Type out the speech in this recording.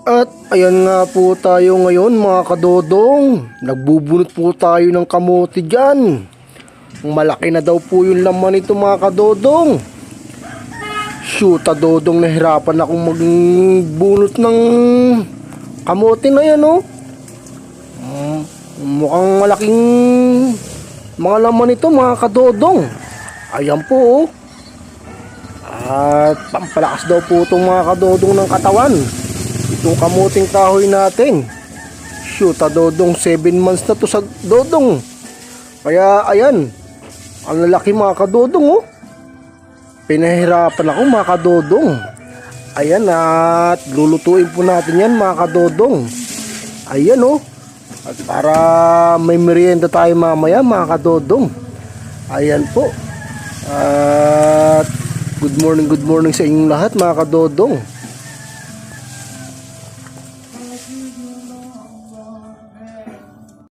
At ayan nga po tayo ngayon mga kadodong. Nagbubunot po tayo ng kamote dyan. Malaki na daw po yung laman nito mga kadodong. Shoota dodong, nahirapan akong magbunot ng kamote na yan oh. Mukhang malaking mga laman nito mga kadodong. Ayan po oh. At pampalakas daw po itong mga kadodong ng katawan. Itong kamuting kahoy natin. Shoot, dodong 7 months na to sa dodong. Kaya ayan, ang lalaki mga kadodong oh. Pinahirapan ako mga kadodong. Ayan, at lulutuin po natin yan mga kadodong. Ayan oh. At para may merienda tayo mamaya mga kadodong. Ayan po. At good morning sa inyong lahat mga kadodong.